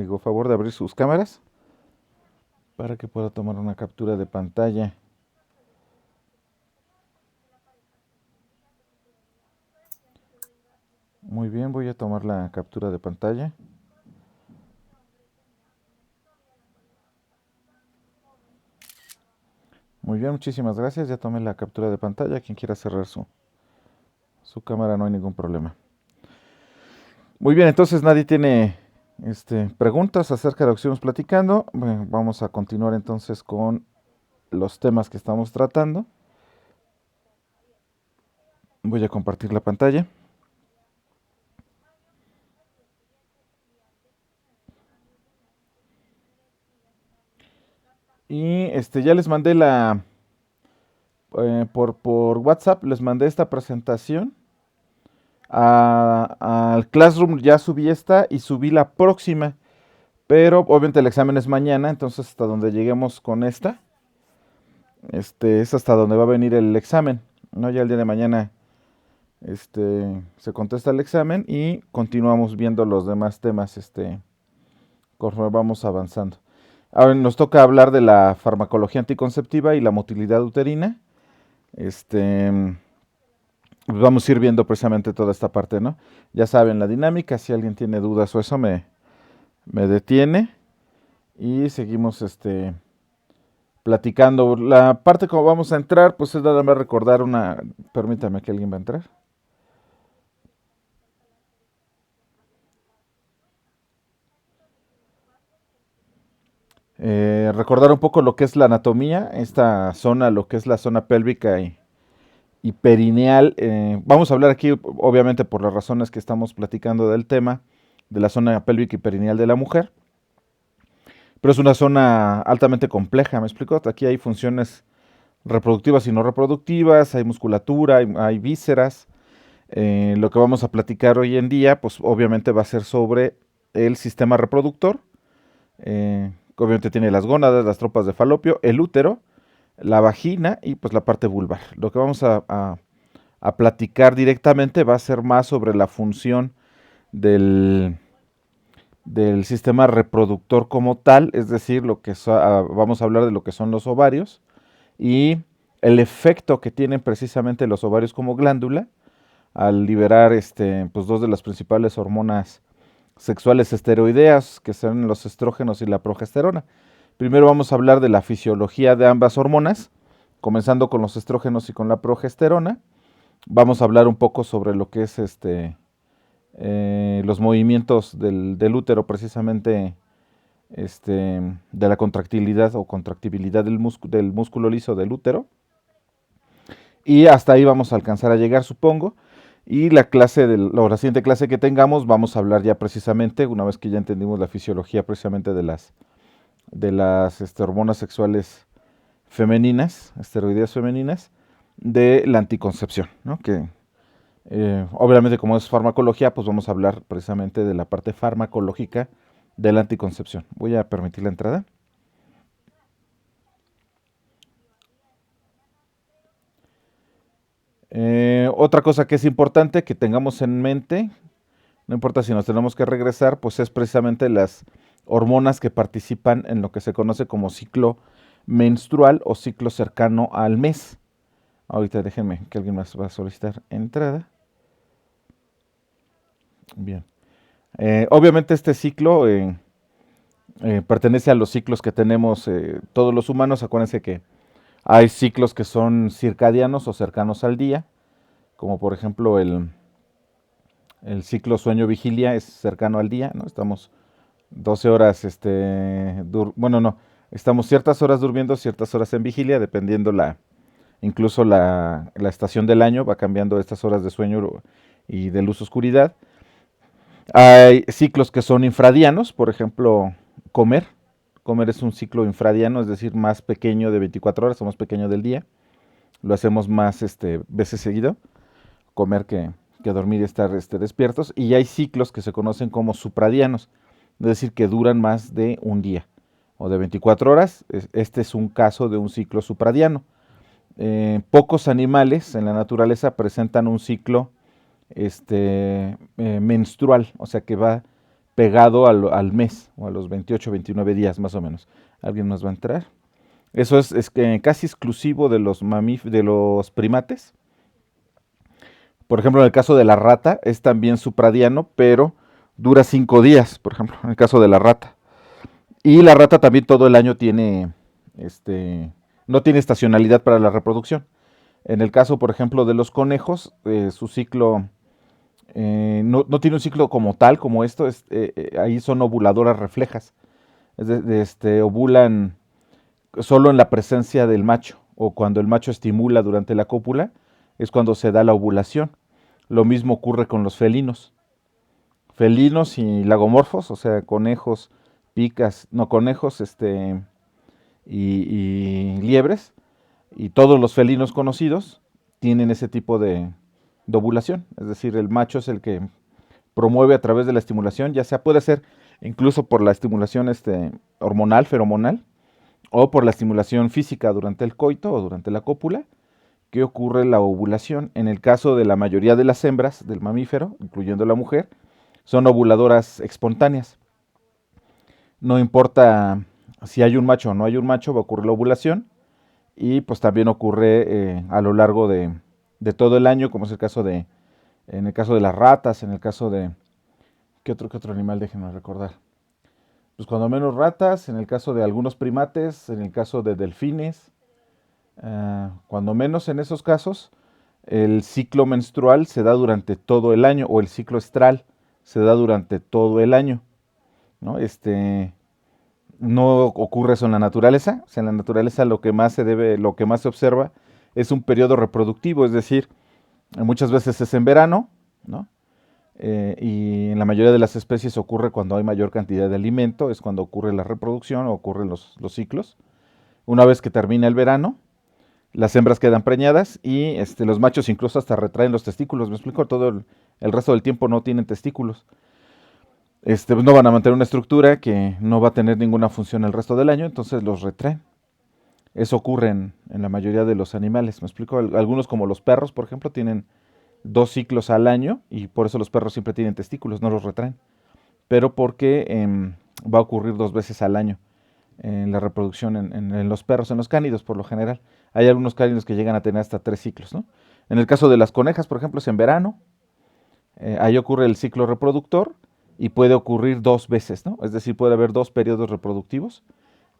hago favor de abrir sus cámaras para que pueda tomar una captura de pantalla. Muy bien, voy a tomar la captura de pantalla. Muy bien, muchísimas gracias. Ya tomé la captura de pantalla. Quien quiera cerrar su cámara, no hay ningún problema. Muy bien, entonces nadie tiene preguntas acerca de lo que estuvimos platicando. Bueno, vamos a continuar entonces con los temas que estamos tratando. Voy a compartir la pantalla. Y ya les mandé por WhatsApp, les mandé esta presentación. Al Classroom ya subí esta y subí la próxima. Pero obviamente el examen es mañana, entonces hasta donde lleguemos con esta, es hasta donde va a venir el examen, ¿no? Ya el día de mañana, se contesta el examen y continuamos viendo los demás temas, conforme vamos avanzando. Ahora nos toca hablar de la farmacología anticonceptiva y la motilidad uterina. Este, pues vamos a ir viendo precisamente toda esta parte, ¿no? Ya saben la dinámica, si alguien tiene dudas o eso me detiene y seguimos, platicando. La parte como vamos a entrar, pues es nada más recordar una... Permítame que alguien va a entrar. Recordar un poco lo que es la anatomía, esta zona, lo que es la zona pélvica y perineal. Vamos a hablar aquí, obviamente, por las razones que estamos platicando del tema, de la zona pélvica y perineal de la mujer. Pero es una zona altamente compleja, ¿me explico? Aquí hay funciones reproductivas y no reproductivas, hay musculatura, hay vísceras. Lo que vamos a platicar hoy en día, pues obviamente va a ser sobre el sistema reproductor, que obviamente tiene las gónadas, las trompas de falopio, el útero, la vagina y pues la parte vulvar. Lo que vamos a platicar directamente va a ser más sobre la función del, del sistema reproductor como tal, es decir, vamos a hablar de lo que son los ovarios y el efecto que tienen precisamente los ovarios como glándula al liberar pues dos de las principales hormonas sexuales esteroideas, que son los estrógenos y la progesterona. Primero vamos a hablar de la fisiología de ambas hormonas, comenzando con los estrógenos y con la progesterona. Vamos a hablar un poco sobre lo que es los movimientos del útero, precisamente de la contractilidad o contractibilidad del músculo liso del útero. Y hasta ahí vamos a alcanzar a llegar, supongo. Y la siguiente clase que tengamos, vamos a hablar ya precisamente, una vez que ya entendimos la fisiología precisamente de las hormonas sexuales femeninas, esteroideas femeninas, de la anticoncepción, ¿no? Que obviamente como es farmacología, pues vamos a hablar precisamente de la parte farmacológica de la anticoncepción. Voy a permitir la entrada. Otra cosa que es importante que tengamos en mente, no importa si nos tenemos que regresar, pues es precisamente las hormonas que participan en lo que se conoce como ciclo menstrual o ciclo cercano al mes. Ahorita déjenme que alguien más va a solicitar entrada. Bien. Obviamente este ciclo pertenece a los ciclos que tenemos todos los humanos. Acuérdense que hay ciclos que son circadianos o cercanos al día, como por ejemplo el ciclo sueño-vigilia es cercano al día, ¿no? Estamos 12 horas, bueno, no, estamos ciertas horas durmiendo, ciertas horas en vigilia, dependiendo incluso la estación del año, va cambiando estas horas de sueño y de luz oscuridad. Hay ciclos que son infradianos, por ejemplo, comer. Comer es un ciclo infradiano, es decir, más pequeño de 24 horas o más pequeño del día. Lo hacemos más veces seguido, comer que dormir y estar despiertos. Y hay ciclos que se conocen como supradianos, es decir, que duran más de un día o de 24 horas. Este es un caso de un ciclo supradiano. Pocos animales en la naturaleza presentan un ciclo menstrual, o sea que va pegado al mes o a los 28, 29 días más o menos. ¿Alguien nos va a entrar? Eso es que casi exclusivo de los de los primates. Por ejemplo, en el caso de la rata es también supradiano, pero dura 5 días, por ejemplo, en el caso de la rata. Y la rata también todo el año tiene, no tiene estacionalidad para la reproducción. En el caso, por ejemplo, de los conejos, su ciclo no tiene un ciclo como tal, como esto, ahí son ovuladoras reflejas. Ovulan solo en la presencia del macho, o cuando el macho estimula durante la cópula, es cuando se da la ovulación. Lo mismo ocurre con los felinos. Felinos y lagomorfos, o sea, conejos, picas, no conejos, y liebres, y todos los felinos conocidos tienen ese tipo de ovulación. Es decir, el macho es el que promueve a través de la estimulación, ya sea puede ser incluso por la estimulación hormonal, feromonal, o por la estimulación física durante el coito o durante la cópula, que ocurre la ovulación. En el caso de la mayoría de las hembras del mamífero, incluyendo la mujer, son ovuladoras espontáneas. No importa si hay un macho o no hay un macho, va a ocurrir la ovulación y pues también ocurre a lo largo de todo el año, como es el caso en el caso de las ratas, en el caso de, qué otro animal? Déjenme recordar. Pues cuando menos ratas, en el caso de algunos primates, en el caso de delfines, cuando menos en esos casos, el ciclo menstrual se da durante todo el año, o el ciclo estral se da durante todo el año, ¿no? No ocurre eso en la naturaleza. O sea, en la naturaleza lo que más se debe, lo que más se observa es un periodo reproductivo, es decir, muchas veces es en verano, ¿no? Y en la mayoría de las especies ocurre cuando hay mayor cantidad de alimento, es cuando ocurre la reproducción o ocurren los ciclos. Una vez que termina el verano, las hembras quedan preñadas y los machos incluso hasta retraen los testículos. ¿Me explico? Todo el resto del tiempo no tienen testículos. Pues no van a mantener una estructura que no va a tener ninguna función el resto del año, entonces los retraen. Eso ocurre en la mayoría de los animales. ¿Me explico? Algunos como los perros, por ejemplo, tienen 2 ciclos al año y por eso los perros siempre tienen testículos, no los retraen. Pero porque va a ocurrir 2 veces al año en la reproducción en los perros, en los cánidos por lo general. Hay algunos cánidos que llegan a tener hasta 3 ciclos, ¿no? En el caso de las conejas, por ejemplo, es en verano. Ahí ocurre el ciclo reproductor y puede ocurrir 2 veces, ¿no? Es decir, puede haber 2 periodos reproductivos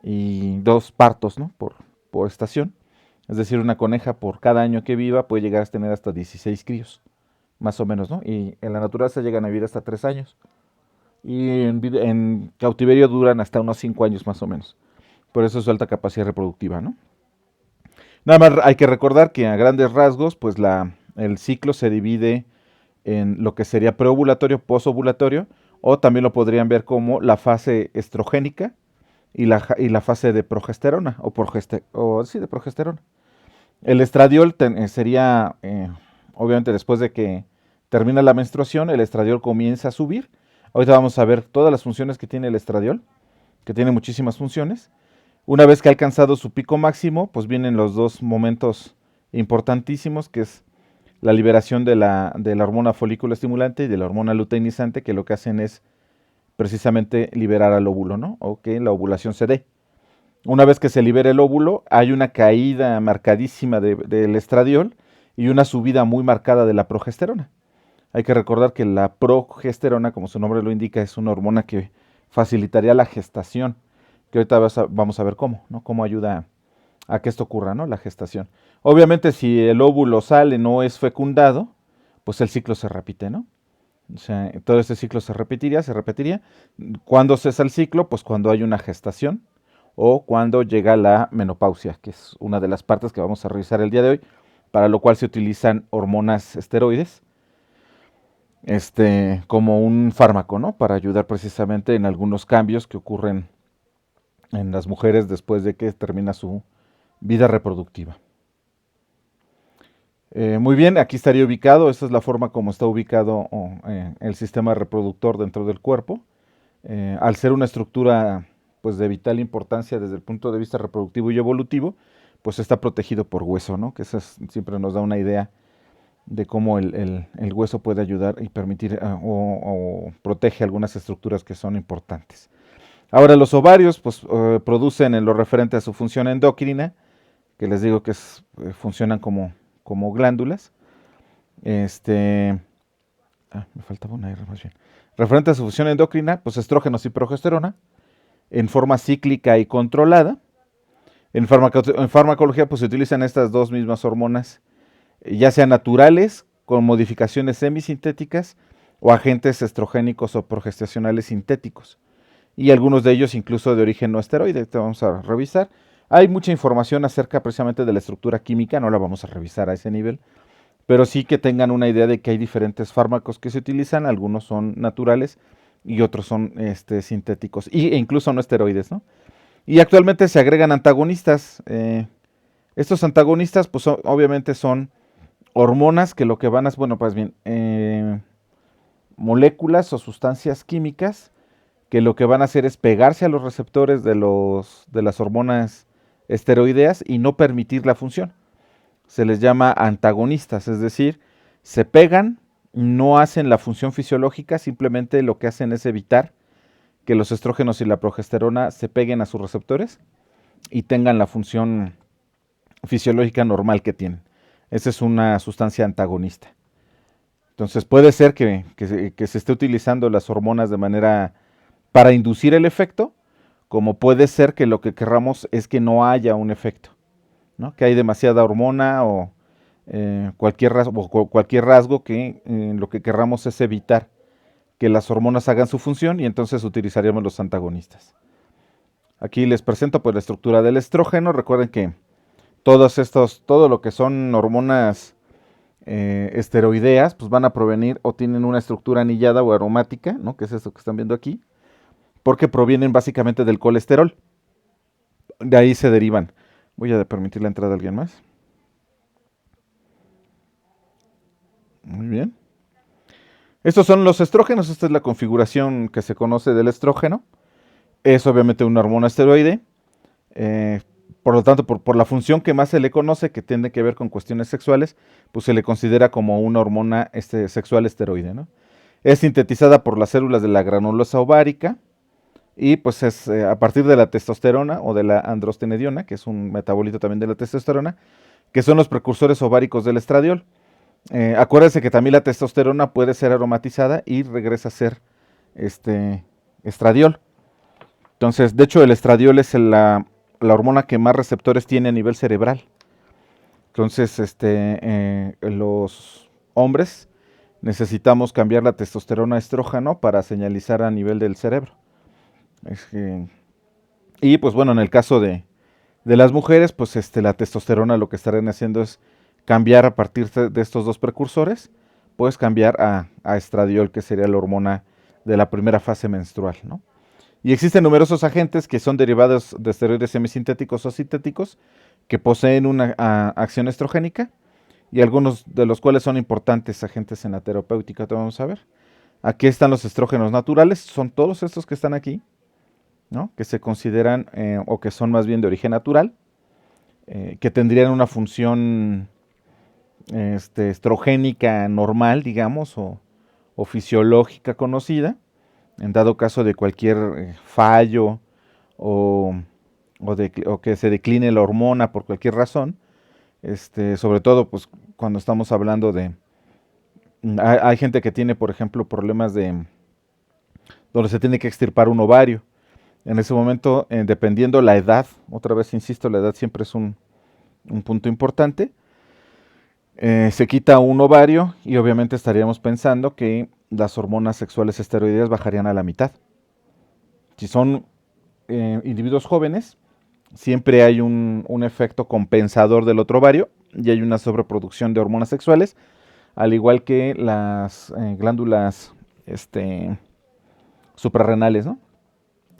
y 2 partos, ¿no? Por estación. Es decir, una coneja por cada año que viva puede llegar a tener hasta 16 críos, más o menos, ¿no? Y en la naturaleza llegan a vivir hasta 3 años. Y en cautiverio duran hasta unos 5 años más o menos. Por eso es su alta capacidad reproductiva, ¿no? Nada más hay que recordar que a grandes rasgos, pues el ciclo se divide en lo que sería preovulatorio, posovulatorio, o también lo podrían ver como la fase estrogénica y la fase de progesterona, sí, de progesterona. El estradiol sería, obviamente después de que termina la menstruación, el estradiol comienza a subir. Ahorita vamos a ver todas las funciones que tiene el estradiol, que tiene muchísimas funciones. Una vez que ha alcanzado su pico máximo, pues vienen los dos momentos importantísimos, que es la liberación de la hormona folículo estimulante y de la hormona luteinizante, que lo que hacen es precisamente liberar al óvulo, ¿no? O que la ovulación se dé. Una vez que se libera el óvulo, hay una caída marcadísima del estradiol y una subida muy marcada de la progesterona. Hay que recordar que la progesterona, como su nombre lo indica, es una hormona que facilitaría la gestación, que ahorita vamos a ver cómo, ¿no? Cómo ayuda a que esto ocurra, ¿no? La gestación. Obviamente, si el óvulo sale, no es fecundado, pues el ciclo se repite, ¿no? O sea, todo este ciclo se repetiría, se repetiría. ¿Cuándo cesa el ciclo? Pues cuando hay una gestación o cuando llega la menopausia, que es una de las partes que vamos a revisar el día de hoy, para lo cual se utilizan hormonas esteroides, como un fármaco, ¿no? Para ayudar precisamente en algunos cambios que ocurren en las mujeres después de que termina su vida reproductiva. Muy bien, aquí estaría ubicado, esta es la forma como está ubicado el sistema reproductor dentro del cuerpo. Al ser una estructura pues de vital importancia desde el punto de vista reproductivo y evolutivo, pues está protegido por hueso, ¿no? Que eso siempre nos da una idea de cómo el hueso puede ayudar y permitir o protege algunas estructuras que son importantes. Ahora los ovarios pues producen en lo referente a su función endocrina, que les digo que funcionan como glándulas. Me faltaba una R más bien. Referente a su función endocrina, pues estrógenos y progesterona en forma cíclica y controlada. En farmacología pues se utilizan estas dos mismas hormonas, ya sean naturales, con modificaciones semisintéticas, o agentes estrogénicos o progestacionales sintéticos. Y algunos de ellos incluso de origen no esteroide, te vamos a revisar. Hay mucha información acerca precisamente de la estructura química, no la vamos a revisar a ese nivel, pero sí que tengan una idea de que hay diferentes fármacos que se utilizan, algunos son naturales y otros son sintéticos, e incluso no esteroides, ¿no? Y actualmente se agregan antagonistas. Estos antagonistas, pues obviamente son hormonas que lo que van a, bueno, pues bien, moléculas o sustancias químicas que lo que van a hacer es pegarse a los receptores de las hormonas esteroideas y no permitir la función. Se les llama antagonistas, es decir, se pegan, no hacen la función fisiológica, simplemente lo que hacen es evitar que los estrógenos y la progesterona se peguen a sus receptores y tengan la función fisiológica normal que tienen. Esa es una sustancia antagonista. Entonces puede ser que se esté utilizando las hormonas de manera para inducir el efecto, como puede ser que lo que querramos es que no haya un efecto, ¿no? Que hay demasiada hormona o cualquier rasgo que lo que querramos es evitar que las hormonas hagan su función y entonces utilizaríamos los antagonistas. Aquí les presento pues la estructura del estrógeno. Recuerden que todo lo que son hormonas esteroideas, pues van a provenir o tienen una estructura anillada o aromática, ¿no? Que es esto que están viendo aquí, porque provienen básicamente del colesterol. De ahí se derivan. Voy a permitir la entrada a alguien más. Muy bien. Estos son los estrógenos. Esta es la configuración que se conoce del estrógeno. Es obviamente una hormona esteroide. Por lo tanto, por la función que más se le conoce, que tiene que ver con cuestiones sexuales, pues se le considera como una hormona sexual esteroide, ¿no? Es sintetizada por las células de la granulosa ovárica y pues es a partir de la testosterona o de la androstenediona, que es un metabolito también de la testosterona, que son los precursores ováricos del estradiol. Acuérdense que también la testosterona puede ser aromatizada y regresa a ser estradiol. Entonces, de hecho, el estradiol es la hormona que más receptores tiene a nivel cerebral. Entonces, los hombres necesitamos cambiar la testosterona a estrógeno para señalizar a nivel del cerebro. Y pues bueno, en el caso de las mujeres, pues la testosterona lo que estarán haciendo es cambiar a partir de estos dos precursores, pues cambiar a estradiol, que sería la hormona de la primera fase menstrual, ¿no? Y existen numerosos agentes que son derivados de esteroides semisintéticos o sintéticos que poseen una acción estrogénica y algunos de los cuales son importantes agentes en la terapéutica. Te vamos a ver. Aquí están los estrógenos naturales, son todos estos que están aquí, ¿no? Que se consideran o que son más bien de origen natural, que tendrían una función estrogénica normal, digamos, o fisiológica conocida, en dado caso de cualquier fallo o que se decline la hormona por cualquier razón, sobre todo pues cuando estamos hablando de... Hay gente que tiene, por ejemplo, problemas donde se tiene que extirpar un ovario. En ese momento, dependiendo la edad, otra vez insisto, la edad siempre es un punto importante, se quita un ovario y obviamente estaríamos pensando que las hormonas sexuales esteroideas bajarían a la mitad. Si son individuos jóvenes, siempre hay un efecto compensador del otro ovario y hay una sobreproducción de hormonas sexuales, al igual que las glándulas suprarrenales, ¿no?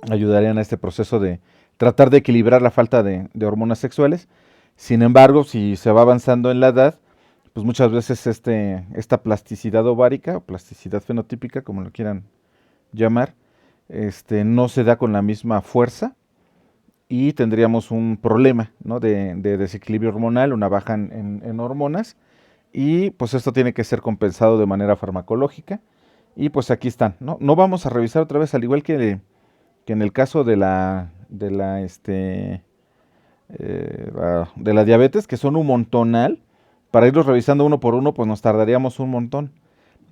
Ayudarían a este proceso de tratar de equilibrar la falta de hormonas sexuales. Sin embargo, si se va avanzando en la edad, pues muchas veces esta plasticidad ovárica o plasticidad fenotípica, como lo quieran llamar, no se da con la misma fuerza y tendríamos un problema, ¿no? de desequilibrio hormonal, una baja en hormonas y pues esto tiene que ser compensado de manera farmacológica. Y pues aquí están, ¿no? No vamos a revisar otra vez, al igual que en el caso de la diabetes, que son un montonal. Para irlos revisando uno por uno, pues nos tardaríamos un montón.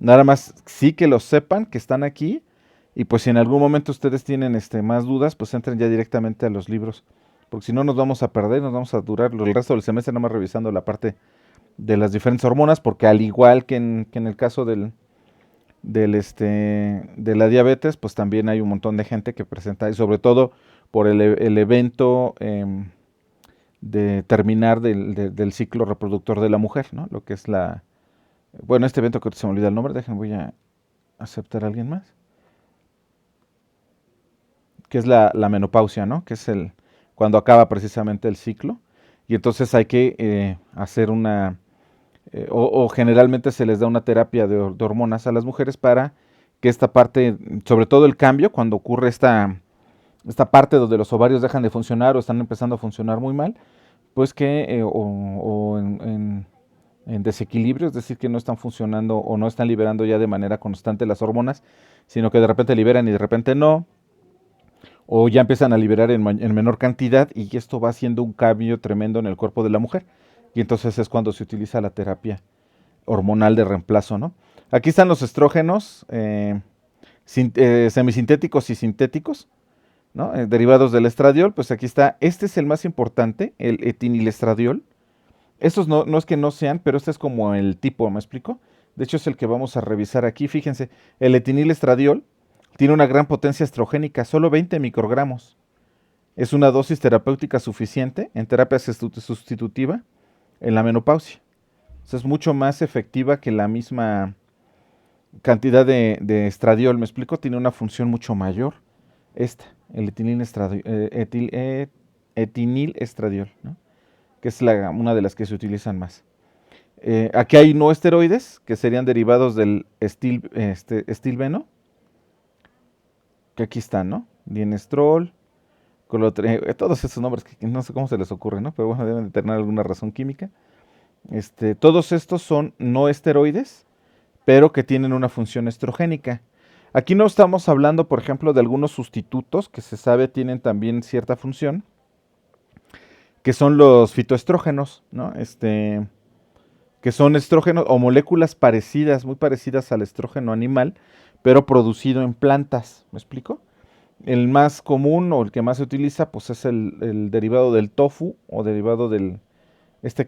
Nada más sí que los sepan que están aquí, y pues si en algún momento ustedes tienen más dudas, pues entren ya directamente a los libros, porque si no nos vamos a perder, nos vamos a durar el resto del semestre nada más revisando la parte de las diferentes hormonas, porque al igual que en el caso de la diabetes, pues también hay un montón de gente que presenta, y sobre todo por el evento de terminar del ciclo reproductor de la mujer, ¿no? Lo que es bueno, este evento que se me olvida el nombre, déjenme, voy a aceptar a alguien más, que es la menopausia, ¿no? Que es cuando acaba precisamente el ciclo, y entonces hay que hacer o generalmente se les da una terapia de hormonas a las mujeres para que esta parte, sobre todo el cambio, cuando ocurre esta parte donde los ovarios dejan de funcionar o están empezando a funcionar muy mal, pues o en desequilibrio, es decir, que no están funcionando o no están liberando ya de manera constante las hormonas, sino que de repente liberan y de repente no, o ya empiezan a liberar en menor cantidad, y esto va haciendo un cambio tremendo en el cuerpo de la mujer. Y entonces es cuando se utiliza la terapia hormonal de reemplazo, ¿no? Aquí están los estrógenos semisintéticos y sintéticos, ¿no? Derivados del estradiol, pues aquí está. Este es el más importante, el etinilestradiol. Estos no es que no sean, pero este es como el tipo, ¿me explico? De hecho es el que vamos a revisar aquí. Fíjense, el etinilestradiol tiene una gran potencia estrogénica, solo 20 microgramos. Es una dosis terapéutica suficiente en terapia sustitutiva en la menopausia. O sea, es mucho más efectiva que la misma cantidad de estradiol, ¿me explico? Tiene una función mucho mayor. Esta, el etinilestradiol, ¿no? Que es una de las que se utilizan más. Aquí hay no esteroides, que serían derivados del estilbeno, que aquí están, ¿no? Dienestrol, todos esos nombres que no sé cómo se les ocurre, ¿no? Pero bueno, deben de tener alguna razón química. Todos estos son no esteroides, pero que tienen una función estrogénica. Aquí no estamos hablando, por ejemplo, de algunos sustitutos que se sabe tienen también cierta función, que son los fitoestrógenos, ¿no? Que son estrógenos o moléculas parecidas, muy parecidas al estrógeno animal, pero producido en plantas, ¿me explico? El más común o el que más se utiliza, pues es el derivado del tofu o derivado del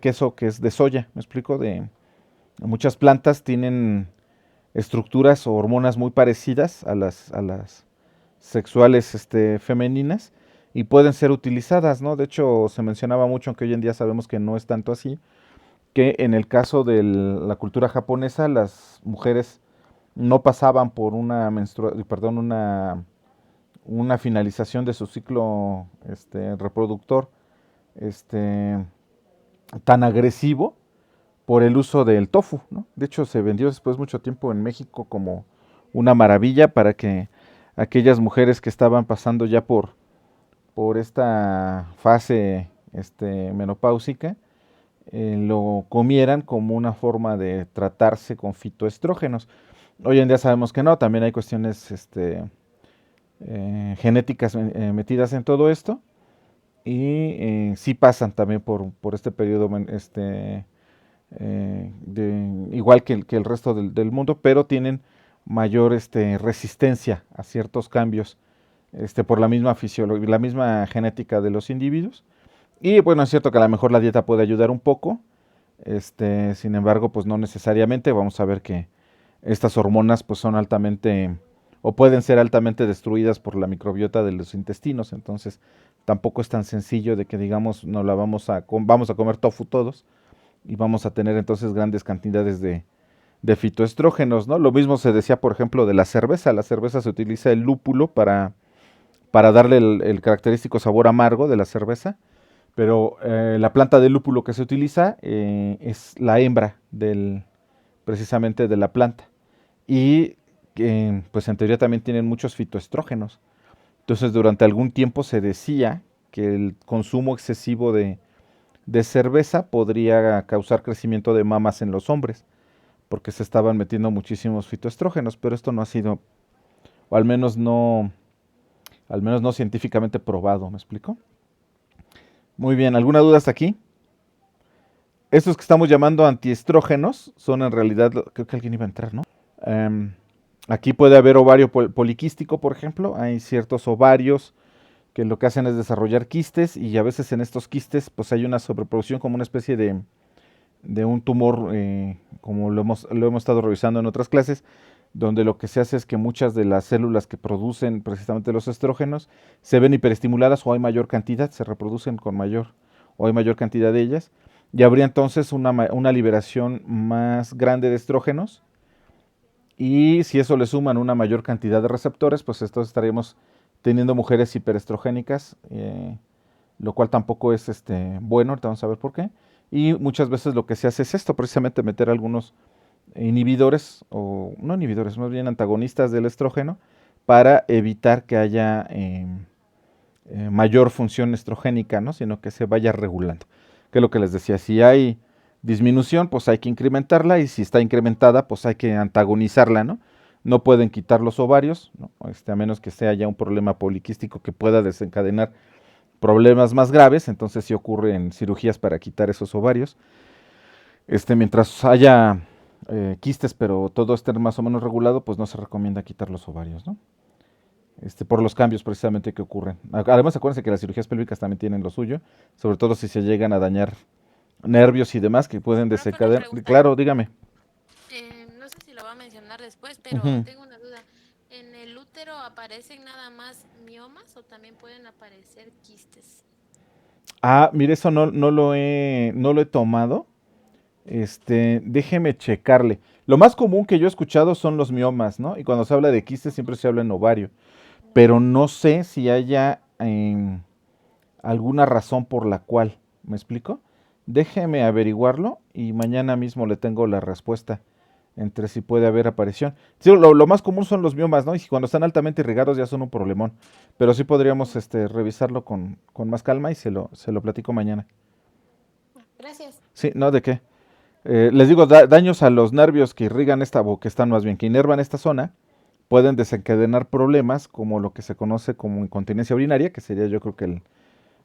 queso que es de soya, ¿me explico? Muchas plantas tienen estructuras o hormonas muy parecidas a las sexuales femeninas, y pueden ser utilizadas, ¿no? De hecho, se mencionaba mucho, aunque hoy en día sabemos que no es tanto así, que en el caso de la cultura japonesa, las mujeres no pasaban por una finalización de su ciclo reproductor este, tan agresivo por el uso del tofu, ¿no? De hecho, se vendió después mucho tiempo en México como una maravilla para que aquellas mujeres que estaban pasando ya por esta fase menopáusica lo comieran como una forma de tratarse con fitoestrógenos. Hoy en día sabemos que no, también hay cuestiones genéticas metidas en todo esto, y sí pasan también por este periodo igual que el resto del mundo, pero tienen mayor resistencia a ciertos cambios por la misma fisiología, la misma genética de los individuos. Y bueno, es cierto que a lo mejor la dieta puede ayudar un poco, sin embargo, pues no necesariamente. Vamos a ver que estas hormonas pues son altamente o pueden ser altamente destruidas por la microbiota de los intestinos, entonces tampoco es tan sencillo de que digamos no la vamos a comer tofu todos y vamos a tener entonces grandes cantidades de fitoestrógenos, ¿no? Lo mismo se decía, por ejemplo, de la cerveza. La cerveza se utiliza el lúpulo para darle el característico sabor amargo de la cerveza, pero la planta de lúpulo que se utiliza es la hembra precisamente de la planta. Y pues en teoría también tienen muchos fitoestrógenos. Entonces durante algún tiempo se decía que el consumo excesivo de cerveza podría causar crecimiento de mamas en los hombres, porque se estaban metiendo muchísimos fitoestrógenos, pero esto no ha sido, o al menos no científicamente probado, ¿me explico? Muy bien, ¿alguna duda hasta aquí? Estos que estamos llamando antiestrógenos son en realidad, creo que alguien iba a entrar, ¿no? Em, Aquí puede haber ovario poliquístico, por ejemplo, hay ciertos ovarios que lo que hacen es desarrollar quistes y a veces en estos quistes pues hay una sobreproducción como una especie de un tumor, como lo hemos estado revisando en otras clases, donde lo que se hace es que muchas de las células que producen precisamente los estrógenos se ven hiperestimuladas o hay mayor cantidad, se reproducen con mayor o hay mayor cantidad de ellas, y habría entonces una liberación más grande de estrógenos, y si eso le suman una mayor cantidad de receptores, pues entonces estaríamos teniendo mujeres hiperestrogénicas, lo cual tampoco es bueno, ahorita vamos a ver por qué. Y muchas veces lo que se hace es esto, precisamente meter algunos inhibidores, o no inhibidores, más bien antagonistas del estrógeno, para evitar que haya mayor función estrogénica, ¿no? Sino que se vaya regulando. Que es lo que les decía, si hay disminución, pues hay que incrementarla, y si está incrementada, pues hay que antagonizarla, ¿no? No pueden quitar los ovarios, ¿no? A menos que sea ya un problema poliquístico que pueda desencadenar problemas más graves, entonces sí ocurren cirugías para quitar esos ovarios. Mientras haya quistes, pero todo esté más o menos regulado, pues no se recomienda quitar los ovarios, ¿no? Por los cambios precisamente que ocurren. Además, acuérdense que las cirugías pélvicas también tienen lo suyo, sobre todo si se llegan a dañar nervios y demás que pueden Profe, una desencadenar. pregunta. Claro, dígame. No sé si lo va a mencionar después, pero Ujú. tengo una duda. ¿En el útero aparecen nada más miomas o también pueden aparecer quistes? Mire, eso no lo he tomado. Déjeme checarle. Lo más común que yo he escuchado son los miomas, ¿no? Y cuando se habla de quistes siempre se habla en ovario. Pero no sé si haya alguna razón por la cual. ¿Me explico? Déjeme averiguarlo y mañana mismo le tengo la respuesta entre si puede haber aparición. Sí, lo más común son los miomas, ¿no? Y si cuando están altamente irrigados ya son un problemón. Pero sí podríamos revisarlo con más calma y se lo platico mañana. Gracias. Sí, no, ¿de qué? Les digo, daños a los nervios que irrigan o que están más bien, que inervan esta zona, pueden desencadenar problemas como lo que se conoce como incontinencia urinaria, que sería yo creo que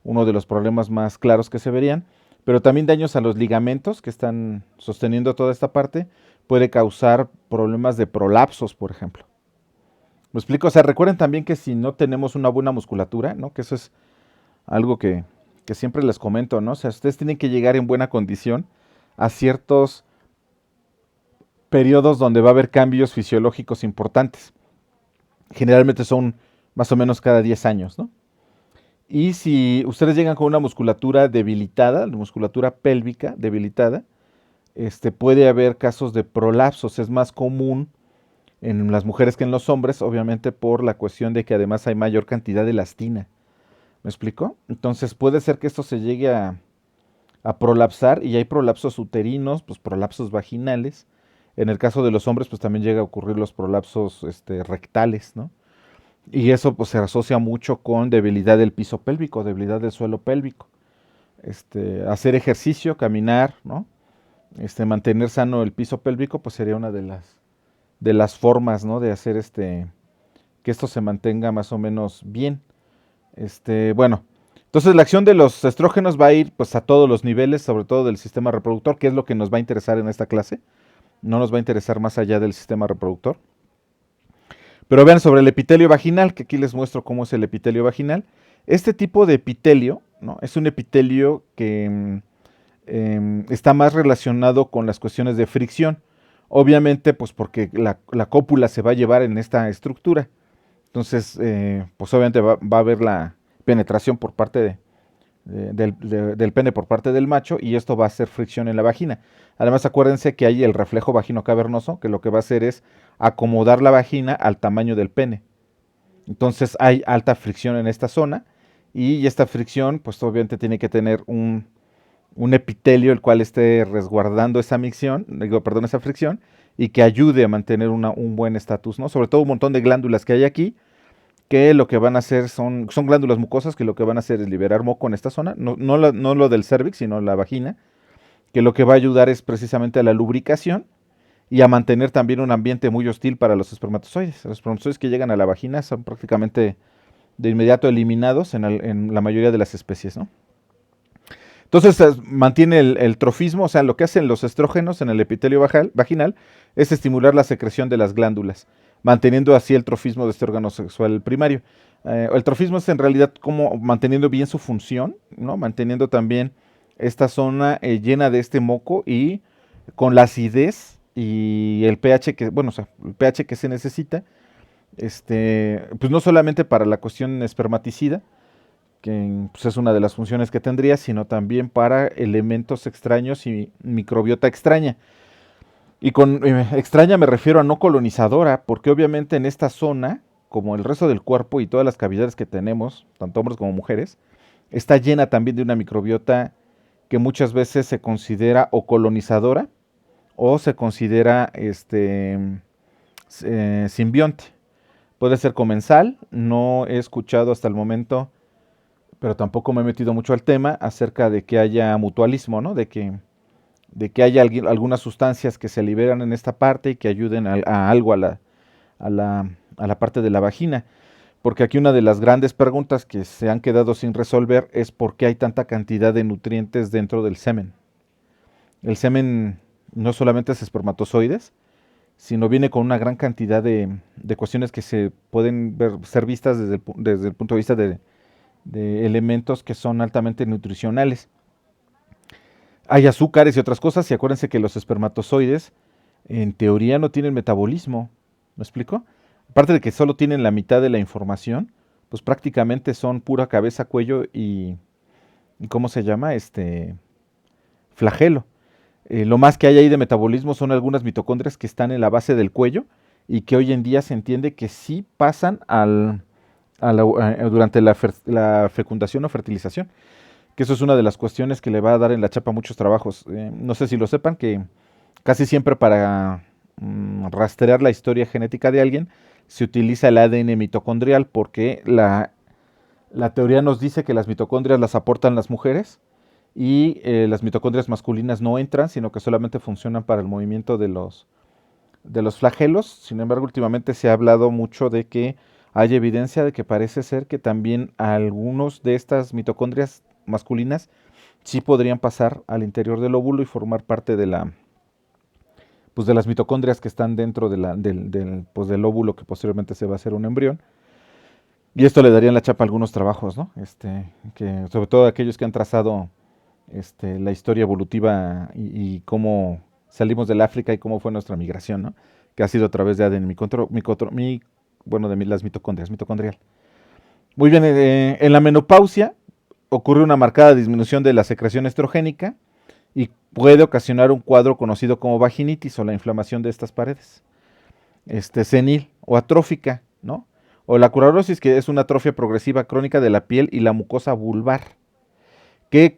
uno de los problemas más claros que se verían, pero también daños a los ligamentos que están sosteniendo toda esta parte, puede causar problemas de prolapsos, por ejemplo. ¿Me explico? O sea, recuerden también que si no tenemos una buena musculatura, ¿no? Que eso es algo que siempre les comento, ¿no? O sea, ustedes tienen que llegar en buena condición a ciertos periodos donde va a haber cambios fisiológicos importantes. Generalmente son más o menos cada 10 años, ¿no? Y si ustedes llegan con una musculatura debilitada, la musculatura pélvica debilitada, puede haber casos de prolapsos. Es más común en las mujeres que en los hombres, obviamente por la cuestión de que además hay mayor cantidad de elastina. ¿Me explico? Entonces puede ser que esto se llegue a prolapsar, y hay prolapsos uterinos, pues prolapsos vaginales. En el caso de los hombres, pues también llega a ocurrir los prolapsos rectales, ¿no? Y eso pues se asocia mucho con debilidad del piso pélvico, debilidad del suelo pélvico. Hacer ejercicio, caminar, ¿no? Mantener sano el piso pélvico, pues sería una de las formas, ¿no? De hacer que esto se mantenga más o menos bien. Bueno, entonces la acción de los estrógenos va a ir pues a todos los niveles, sobre todo del sistema reproductor, que es lo que nos va a interesar en esta clase. No nos va a interesar más allá del sistema reproductor. Pero vean sobre el epitelio vaginal, que aquí les muestro cómo es el epitelio vaginal. Este tipo de epitelio, ¿no? Es un epitelio que está más relacionado con las cuestiones de fricción. Obviamente, pues porque la cópula se va a llevar en esta estructura. Entonces, pues obviamente va a haber la penetración por parte del pene por parte del macho, y esto va a hacer fricción en la vagina. Además, acuérdense que hay el reflejo vagino cavernoso, que lo que va a hacer es acomodar la vagina al tamaño del pene. Entonces hay alta fricción en esta zona, y esta fricción pues obviamente tiene que tener un epitelio el cual esté resguardando esa micción, digo, perdón, esa fricción, y que ayude a mantener un buen estatus, ¿no? Sobre todo un montón de glándulas que hay aquí, que lo que van a hacer son glándulas mucosas que lo que van a hacer es liberar moco en esta zona, no lo del cervix, sino la vagina, que lo que va a ayudar es precisamente a la lubricación y a mantener también un ambiente muy hostil para los espermatozoides. Los espermatozoides que llegan a la vagina son prácticamente de inmediato eliminados en la mayoría de las especies, ¿no? Entonces mantiene el trofismo, o sea, lo que hacen los estrógenos en el epitelio vaginal es estimular la secreción de las glándulas, manteniendo así el trofismo de este órgano sexual primario. El trofismo es en realidad como manteniendo bien su función, ¿no? Manteniendo también esta zona llena de este moco y con la acidez y el pH que, bueno, o sea, el pH que se necesita, pues no solamente para la cuestión espermaticida, que pues, es una de las funciones que tendría, sino también para elementos extraños y microbiota extraña. Y con extraña me refiero a no colonizadora, porque obviamente en esta zona, como el resto del cuerpo y todas las cavidades que tenemos, tanto hombres como mujeres, está llena también de una microbiota que muchas veces se considera o colonizadora o se considera simbionte. Puede ser comensal, no he escuchado hasta el momento, pero tampoco me he metido mucho al tema acerca de que haya mutualismo, ¿no? De que haya algunas sustancias que se liberan en esta parte y que ayuden a algo a la parte de la vagina. Porque aquí una de las grandes preguntas que se han quedado sin resolver es por qué hay tanta cantidad de nutrientes dentro del semen. El semen no solamente es espermatozoides, sino viene con una gran cantidad de cuestiones que se pueden ser vistas desde el punto de vista de elementos que son altamente nutricionales. Hay azúcares y otras cosas, y acuérdense que los espermatozoides en teoría no tienen metabolismo. ¿Me explico? Aparte de que solo tienen la mitad de la información, pues prácticamente son pura cabeza, cuello y ¿cómo se llama? Flagelo. Lo más que hay ahí de metabolismo son algunas mitocondrias que están en la base del cuello y que hoy en día se entiende que sí pasan durante la fecundación o fertilización, que eso es una de las cuestiones que le va a dar en la chapa muchos trabajos. No sé si lo sepan, que casi siempre para rastrear la historia genética de alguien se utiliza el ADN mitocondrial porque la teoría nos dice que las mitocondrias las aportan las mujeres y las mitocondrias masculinas no entran, sino que solamente funcionan para el movimiento de los flagelos. Sin embargo, últimamente se ha hablado mucho de que hay evidencia de que parece ser que también algunos de estas mitocondrias masculinas sí podrían pasar al interior del óvulo y formar parte pues de las mitocondrias que están dentro pues del óvulo que posteriormente se va a hacer un embrión. Y esto le daría en la chapa a algunos trabajos, ¿no? Que sobre todo aquellos que han trazado la historia evolutiva y cómo salimos del África y cómo fue nuestra migración, ¿no? Que ha sido a través de ADN, las mitocondrial. Muy bien, en la menopausia ocurre una marcada disminución de la secreción estrogénica y puede ocasionar un cuadro conocido como vaginitis o la inflamación de estas paredes, senil o atrófica, ¿no? O la curorosis, que es una atrofia progresiva crónica de la piel y la mucosa vulvar, que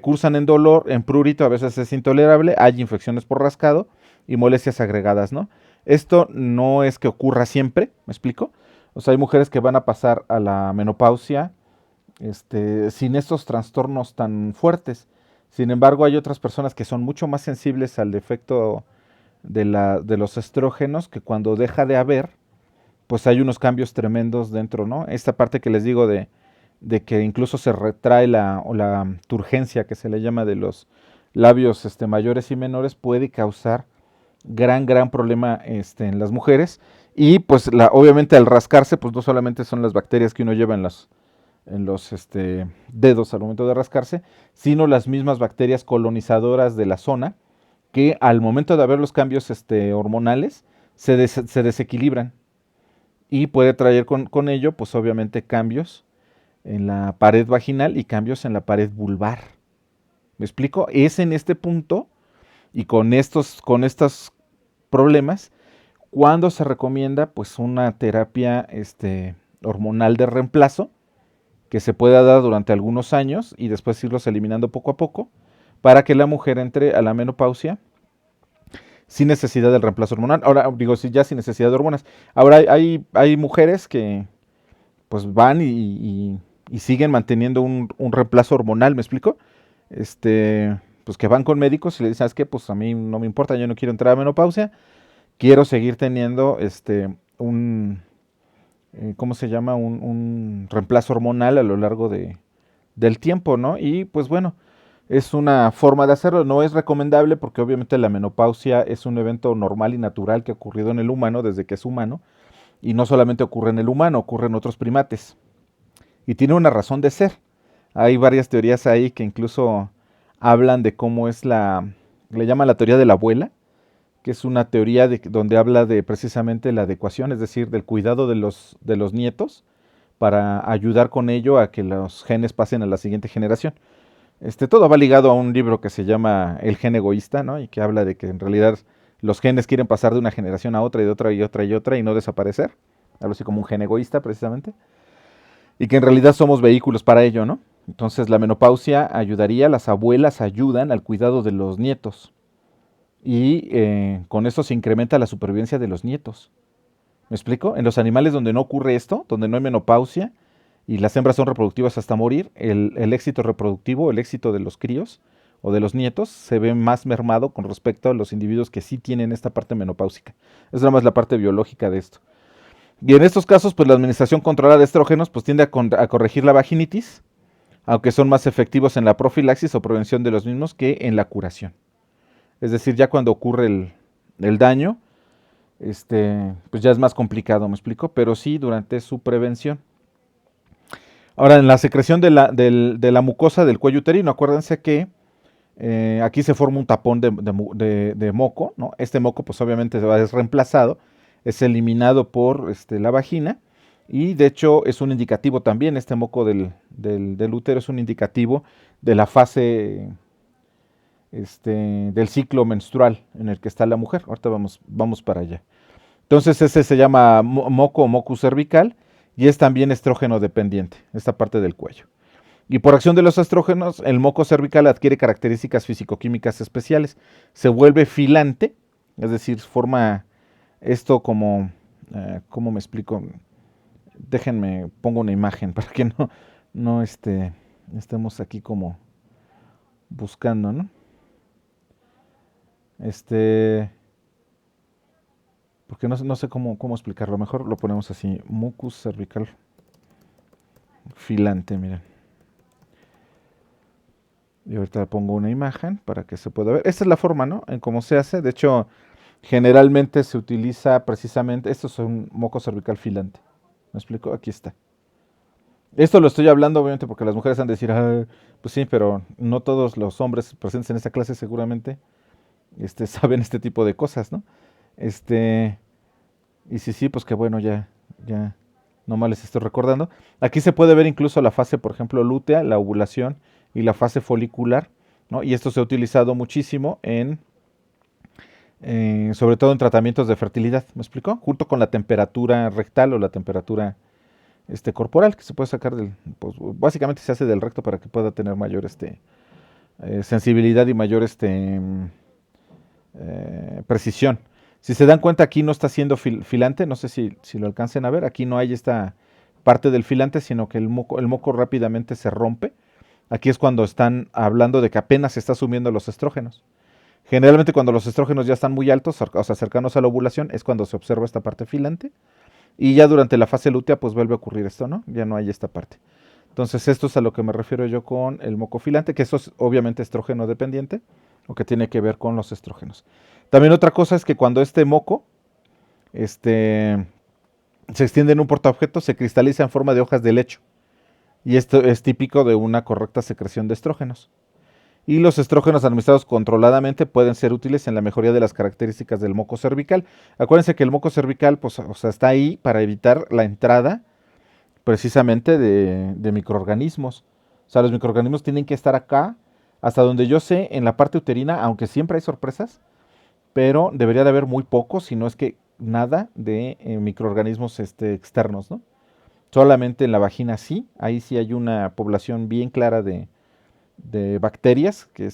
cursan en dolor, en prurito, a veces es intolerable, hay infecciones por rascado y molestias agregadas, ¿no? Esto no es que ocurra siempre, ¿me explico? O sea, hay mujeres que van a pasar a la menopausia sin estos trastornos tan fuertes. Sin embargo, hay otras personas que son mucho más sensibles al efecto de los estrógenos, que cuando deja de haber, pues hay unos cambios tremendos dentro, ¿no? Esta parte que les digo de que incluso se retrae la turgencia que se le llama de los labios mayores y menores, puede causar gran problema en las mujeres. Y pues obviamente al rascarse, pues no solamente son las bacterias que uno lleva en los dedos al momento de rascarse, sino las mismas bacterias colonizadoras de la zona, que al momento de haber los cambios hormonales se desequilibran y puede traer con ello, pues obviamente cambios en la pared vaginal y cambios en la pared vulvar. ¿Me explico? Es en este punto y con estos problemas cuando se recomienda pues una terapia hormonal de reemplazo que se pueda dar durante algunos años y después irlos eliminando poco a poco para que la mujer entre a la menopausia sin necesidad del reemplazo hormonal. Ahora, digo, ya sin necesidad de hormonas. Ahora, hay mujeres que pues van y siguen manteniendo un reemplazo hormonal, ¿me explico? Pues que van con médicos y le dicen, ¿sabes qué? Pues a mí no me importa, yo no quiero entrar a menopausia, quiero seguir teniendo ¿cómo se llama? Un reemplazo hormonal a lo largo del tiempo, ¿no? Y pues bueno, es una forma de hacerlo, no es recomendable porque obviamente la menopausia es un evento normal y natural que ha ocurrido en el humano desde que es humano, y no solamente ocurre en el humano, ocurre en otros primates. Y tiene una razón de ser. Hay varias teorías ahí que incluso hablan de cómo es le llaman la teoría de la abuela, que es una teoría donde habla de precisamente la adecuación, es decir, del cuidado de los nietos para ayudar con ello a que los genes pasen a la siguiente generación. Todo va ligado a un libro que se llama El gen egoísta, ¿no? Y que habla de que en realidad los genes quieren pasar de una generación a otra y de otra y otra y otra y no desaparecer. Algo así como un gen egoísta, precisamente. Y que en realidad somos vehículos para ello, ¿no? Entonces la menopausia ayudaría, las abuelas ayudan al cuidado de los nietos. Y con eso se incrementa la supervivencia de los nietos. ¿Me explico? En los animales donde no ocurre esto, donde no hay menopausia y las hembras son reproductivas hasta morir, el éxito reproductivo, el éxito de los críos o de los nietos se ve más mermado con respecto a los individuos que sí tienen esta parte menopáusica. Es nada más la parte biológica de esto. Y en estos casos, pues la administración controlada de estrógenos pues tiende a corregir la vaginitis, aunque son más efectivos en la profilaxis o prevención de los mismos que en la curación. Es decir, ya cuando ocurre el daño, pues ya es más complicado, ¿me explico? Pero sí durante su prevención. Ahora, en la secreción de la mucosa del cuello uterino, acuérdense que aquí se forma un tapón de moco, ¿no? Este moco, pues obviamente es reemplazado, es eliminado por la vagina, y de hecho es un indicativo también, este moco del útero es un indicativo de la fase del ciclo menstrual en el que está la mujer. Ahorita vamos para allá. Entonces ese se llama moco o mocus cervical y es también estrógeno dependiente, esta parte del cuello. Y por acción de los estrógenos, el moco cervical adquiere características fisicoquímicas especiales. Se vuelve filante, es decir, forma esto como, ¿cómo me explico? Déjenme, pongo una imagen para que no estemos aquí como buscando, ¿no? Porque no sé cómo explicarlo. Mejor lo ponemos así, mucus cervical filante, miren. Y ahorita pongo una imagen para que se pueda ver. Esta es la forma, ¿no? En cómo se hace. De hecho, generalmente se utiliza precisamente, esto es un moco cervical filante. ¿Me explico? Aquí está. Esto lo estoy hablando obviamente porque las mujeres han de decir, ah, pues sí, pero no todos los hombres presentes en esta clase seguramente saben este tipo de cosas, ¿no? Y sí, pues que bueno, ya nomás les estoy recordando. Aquí se puede ver incluso la fase, por ejemplo, lútea, la ovulación y la fase folicular, ¿no? Y esto se ha utilizado muchísimo sobre todo en tratamientos de fertilidad, ¿me explicó? Junto con la temperatura rectal o la temperatura corporal, que se puede sacar pues básicamente se hace del recto para que pueda tener mayor sensibilidad y mayor precisión. Si se dan cuenta, aquí no está siendo filante, no sé si lo alcancen a ver, aquí no hay esta parte del filante, sino que el moco rápidamente se rompe. Aquí es cuando están hablando de que apenas se está sumiendo los estrógenos. Generalmente cuando los estrógenos ya están muy altos, o sea, cercanos a la ovulación, es cuando se observa esta parte filante. Y ya durante la fase lútea, pues vuelve a ocurrir esto, ¿no? Ya no hay esta parte. Entonces, esto es a lo que me refiero yo con el moco filante, que eso es obviamente estrógeno dependiente, o que tiene que ver con los estrógenos. También otra cosa es que cuando este moco se extiende en un portaobjetos, se cristaliza en forma de hojas de helecho. Y esto es típico de una correcta secreción de estrógenos. Y los estrógenos administrados controladamente pueden ser útiles en la mejoría de las características del moco cervical. Acuérdense que el moco cervical, pues, o sea, está ahí para evitar la entrada precisamente de microorganismos. O sea, los microorganismos tienen que estar acá, hasta donde yo sé, en la parte uterina, aunque siempre hay sorpresas, pero debería de haber muy pocos, si no es que nada de microorganismos externos, ¿no? Solamente en la vagina sí, ahí sí hay una población bien clara de bacterias que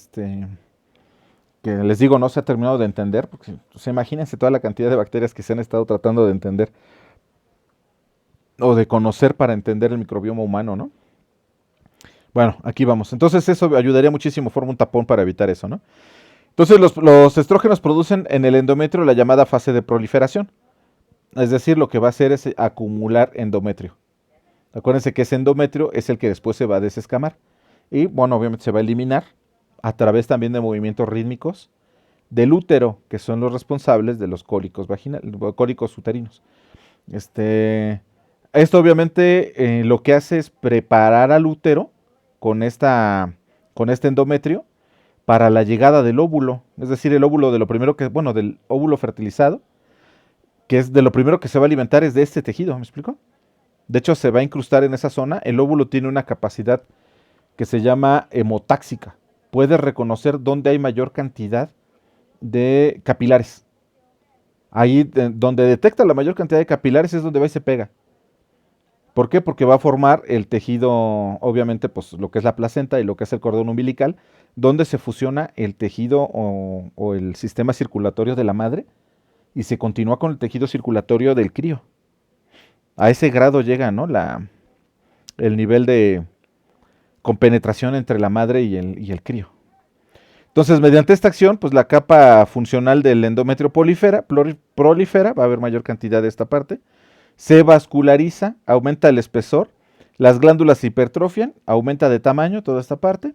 les digo no se ha terminado de entender, porque imagínense toda la cantidad de bacterias que se han estado tratando de entender. o de conocer para entender el microbioma humano, ¿no? Bueno, aquí vamos. Entonces eso ayudaría muchísimo, forma un tapón para evitar eso, ¿no? Entonces los estrógenos producen en el endometrio la llamada fase de proliferación. Es decir, lo que va a hacer es acumular endometrio. Acuérdense que ese endometrio es el que después se va a desescamar. Y bueno, obviamente se va a eliminar a través también de movimientos rítmicos del útero, que son los responsables de los cólicos vaginales, cólicos uterinos. Este, Esto obviamente lo que hace es preparar al útero con con este endometrio para la llegada del óvulo, es decir, el óvulo de lo primero que, bueno, del óvulo fertilizado, que es de lo primero que se va a alimentar es de este tejido, ¿me explico? De hecho, se va a incrustar en esa zona. El óvulo tiene una capacidad que se llama hemotáxica. Puede reconocer dónde hay mayor cantidad de capilares. Ahí donde detecta la mayor cantidad de capilares es donde va y se pega. ¿Por qué? Porque va a formar el tejido, obviamente, pues lo que es la placenta y lo que es el cordón umbilical, donde se fusiona el tejido o el sistema circulatorio de la madre y se continúa con el tejido circulatorio del crío. A ese grado llega, ¿no? El nivel de compenetración entre la madre y el crío. Entonces, mediante esta acción, pues la capa funcional del endometrio prolifera, va a haber mayor cantidad de esta parte, se vasculariza, aumenta el espesor, las glándulas se hipertrofian, aumenta de tamaño toda esta parte,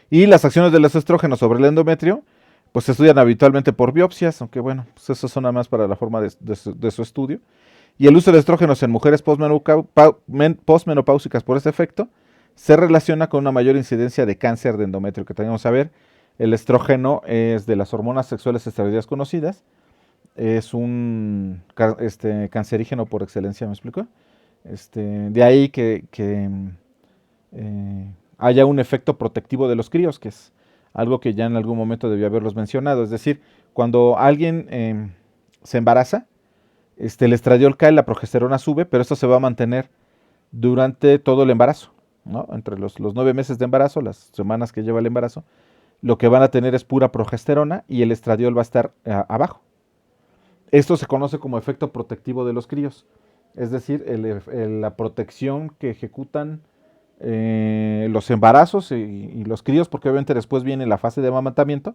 y las acciones de los estrógenos sobre el endometrio, pues se estudian habitualmente por biopsias, aunque bueno, pues eso son nada más para la forma de su estudio. Y el uso de estrógenos en mujeres postmenopáusicas por este efecto se relaciona con una mayor incidencia de cáncer de endometrio, que tenemos a ver. El estrógeno es de las hormonas sexuales esteroideas conocidas, es un cancerígeno por excelencia, ¿me explico? De ahí haya un efecto protectivo de los críos, que es algo que ya en algún momento debió haberlos mencionado. Es decir, cuando alguien se embaraza, el estradiol cae, la progesterona sube, pero esto se va a mantener durante todo el embarazo, ¿no? Entre los 9 meses de embarazo, las semanas que lleva el embarazo, lo que van a tener es pura progesterona y el estradiol va a estar abajo. Esto se conoce como efecto protectivo de los críos, es decir, la protección que ejecutan los embarazos y los críos, porque obviamente después viene la fase de amamantamiento,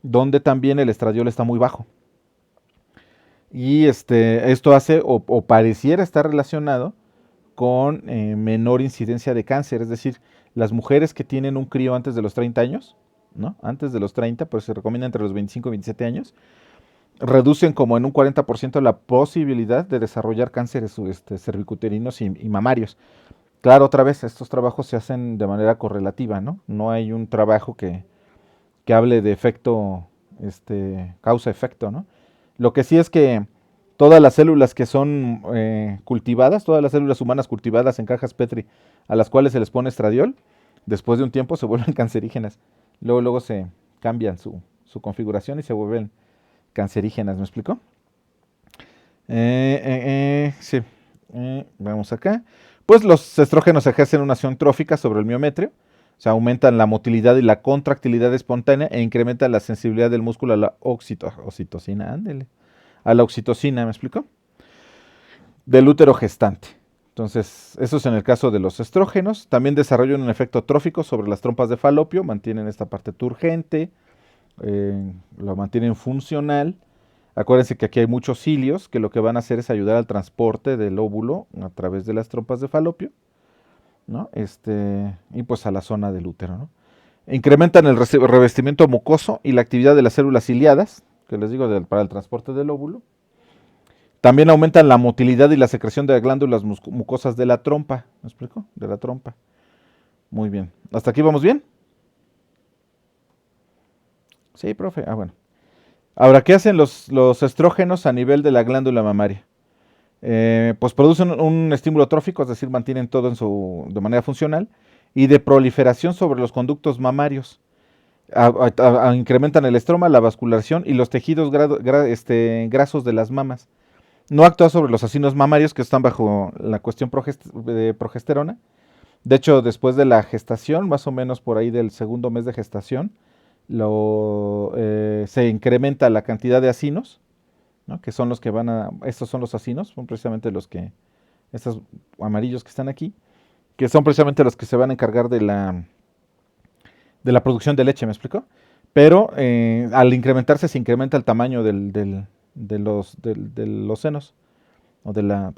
donde también el estradiol está muy bajo. Y esto hace o pareciera estar relacionado con menor incidencia de cáncer, es decir, las mujeres que tienen un crío antes de los 30 años, ¿no? Antes de los 30, pues se recomienda entre los 25 y 27 años, reducen como en un 40% la posibilidad de desarrollar cánceres cervicuterinos y mamarios. Claro, otra vez, estos trabajos se hacen de manera correlativa, ¿no? No hay un trabajo que hable de efecto, causa-efecto, ¿no? Lo que sí es que todas las células que son cultivadas, todas las células humanas cultivadas en cajas Petri, a las cuales se les pone estradiol, después de un tiempo se vuelven cancerígenas. Luego se cambian su configuración y se vuelven cancerígenas, ¿me explico? Sí, vamos acá. Pues los estrógenos ejercen una acción trófica sobre el miometrio, o sea, aumentan la motilidad y la contractilidad espontánea e incrementan la sensibilidad del músculo a la oxitocina, ándele, a la oxitocina, ¿me explico? Del útero gestante. Entonces, eso es en el caso de los estrógenos. También desarrollan un efecto trófico sobre las trompas de falopio, mantienen esta parte turgente, lo mantienen funcional. Acuérdense que aquí hay muchos cilios que lo que van a hacer es ayudar al transporte del óvulo a través de las trompas de falopio, ¿no? Y pues a la zona del útero, ¿no? Incrementan el revestimiento mucoso y la actividad de las células ciliadas, que les digo para el transporte del óvulo. También aumentan la motilidad y la secreción de glándulas mucosas de la trompa. ¿Me explico? De la trompa. Muy bien. ¿Hasta aquí vamos bien? Sí, profe. Ah, bueno. Ahora, ¿qué hacen los estrógenos a nivel de la glándula mamaria? Pues producen un estímulo trófico, es decir, mantienen todo de manera funcional, y de proliferación sobre los conductos mamarios. Incrementan el estroma, la vascularización y los tejidos grasos de las mamas. No actúa sobre los acinos mamarios que están bajo la cuestión de progesterona. De hecho, después de la gestación, más o menos por ahí del segundo mes de gestación, se incrementa la cantidad de acinos, ¿no? Que son los que estos son los acinos, son precisamente estos amarillos que están aquí, que son precisamente los que se van a encargar de la producción de leche, ¿me explico? Pero al incrementarse se incrementa el tamaño de los senos,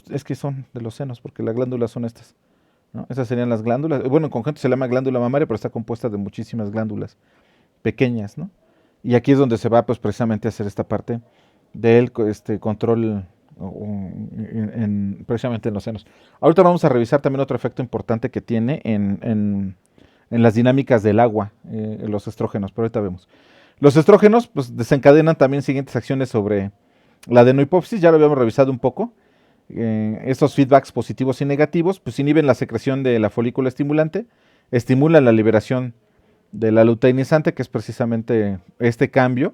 es que son de los senos, porque las glándulas son estas, ¿no? Esas serían las glándulas. Bueno, en conjunto se llama glándula mamaria, pero está compuesta de muchísimas glándulas pequeñas, ¿no? Y aquí es donde se va, pues, precisamente a hacer esta parte del control precisamente en los senos. Ahorita vamos a revisar también otro efecto importante que tiene en las dinámicas del agua, los estrógenos, pero ahorita vemos. Los estrógenos, pues, desencadenan también siguientes acciones sobre la adenohipófisis, ya lo habíamos revisado un poco. Estos feedbacks positivos y negativos, pues inhiben la secreción de la folícula estimulante, estimulan la liberación de la luteinizante, que es precisamente este cambio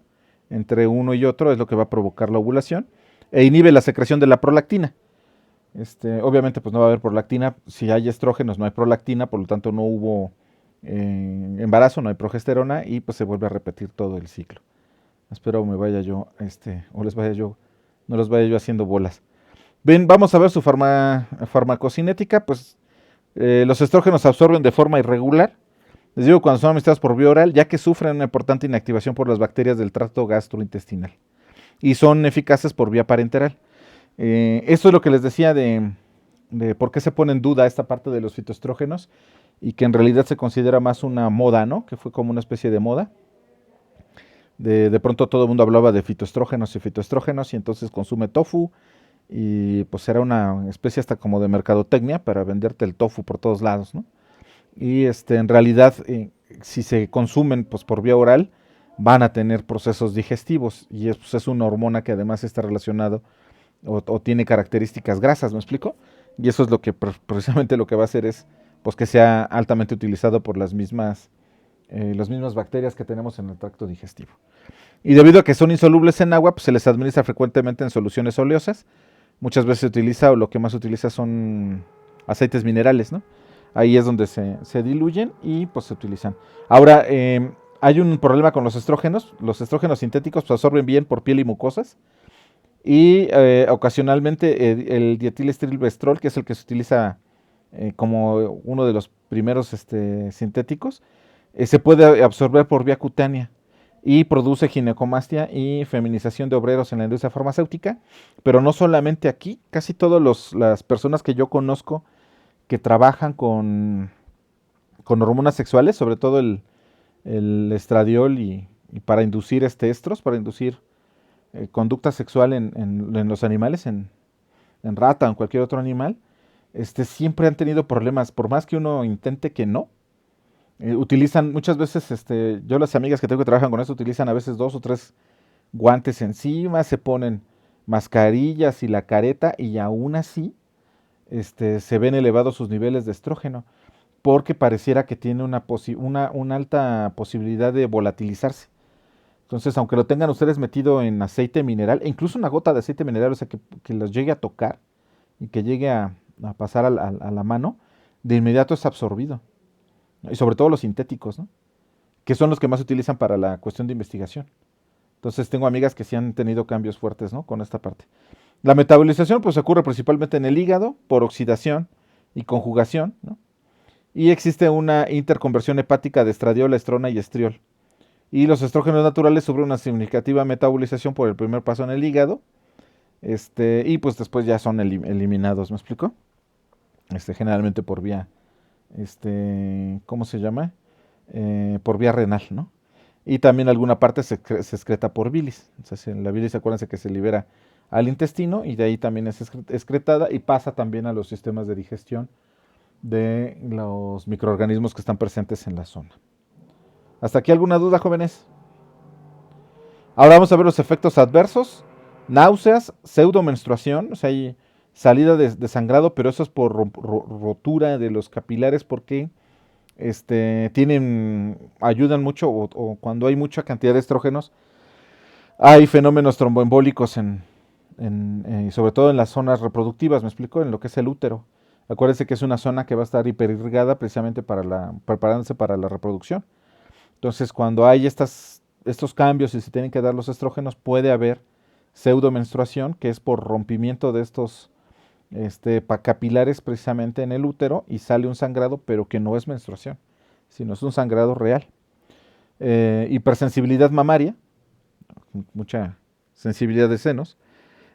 entre uno y otro, es lo que va a provocar la ovulación, e inhibe la secreción de la prolactina. Obviamente, pues no va a haber prolactina, si hay estrógenos no hay prolactina, por lo tanto no hubo embarazo, no hay progesterona y pues se vuelve a repetir todo el ciclo. Espero me vaya yo, o les vaya yo, no los vaya yo haciendo bolas. Bien, vamos a ver su farmacocinética, pues los estrógenos se absorben de forma irregular, les digo cuando son administrados por vía oral, ya que sufren una importante inactivación por las bacterias del tracto gastrointestinal y son eficaces por vía parenteral. Esto es lo que les decía de por qué se pone en duda esta parte de los fitoestrógenos y que en realidad se considera más una moda, ¿no? Que fue como una especie de moda. De pronto todo el mundo hablaba de fitoestrógenos y entonces consume tofu y pues era una especie hasta como de mercadotecnia para venderte el tofu por todos lados, ¿no? Y en realidad si se consumen pues por vía oral van a tener procesos digestivos y pues, es una hormona que además está relacionado o tiene características grasas, ¿me explico? Y eso es lo que precisamente lo que va a hacer es pues que sea altamente utilizado por las mismas bacterias que tenemos en el tracto digestivo. Y debido a que son insolubles en agua, pues se les administra frecuentemente en soluciones oleosas. Muchas veces se utiliza, o lo que más se utiliza son aceites minerales, ¿no? Ahí es donde se diluyen y pues se utilizan. Ahora, hay un problema con los estrógenos. Los estrógenos sintéticos pues, absorben bien por piel y mucosas. Y ocasionalmente el dietilesterilbestrol, que es el que se utiliza como uno de los primeros sintéticos, se puede absorber por vía cutánea y produce ginecomastia y feminización de obreros en la industria farmacéutica, pero no solamente aquí, casi todas las personas que yo conozco que trabajan con hormonas sexuales, sobre todo el estradiol y para inducir estros, para inducir conducta sexual en los animales, en rata o en cualquier otro animal, siempre han tenido problemas, por más que uno intente que no. Utilizan muchas veces, yo las amigas que tengo que trabajan con eso, utilizan a veces 2 o 3 guantes encima, se ponen mascarillas y la careta y aún así se ven elevados sus niveles de estrógeno porque pareciera que tiene una alta posibilidad de volatilizarse. Entonces, aunque lo tengan ustedes metido en aceite mineral, e incluso una gota de aceite mineral, o sea, que los llegue a tocar y que llegue a pasar a la mano, de inmediato es absorbido. Y sobre todo los sintéticos, ¿no? Que son los que más se utilizan para la cuestión de investigación. Entonces, tengo amigas que sí han tenido cambios fuertes, ¿no? Con esta parte. La metabolización, pues, ocurre principalmente en el hígado por oxidación y conjugación, ¿no? Y existe una interconversión hepática de estradiol, estrona y estriol. Y los estrógenos naturales sufren una significativa metabolización por el primer paso en el hígado. Y pues después ya son eliminados, ¿me explico? Generalmente por vía, ¿cómo se llama? Por vía renal, ¿no? Y también alguna parte se excreta por bilis. Entonces, en la bilis, acuérdense que se libera al intestino y de ahí también es excretada y pasa también a los sistemas de digestión de los microorganismos que están presentes en la zona. ¿Hasta aquí alguna duda, jóvenes? Ahora vamos a ver los efectos adversos. Náuseas, pseudomenstruación, o sea, hay salida de sangrado, pero eso es por rotura de los capilares porque ayudan mucho o cuando hay mucha cantidad de estrógenos, hay fenómenos tromboembólicos sobre todo en las zonas reproductivas, me explico, en lo que es el útero. Acuérdense que es una zona que va a estar hiperirrigada precisamente preparándose para la reproducción. Entonces, cuando hay estos cambios y se tienen que dar los estrógenos, puede haber pseudomenstruación, que es por rompimiento de estos capilares precisamente en el útero y sale un sangrado, pero que no es menstruación, sino es un sangrado real. Hipersensibilidad mamaria, mucha sensibilidad de senos.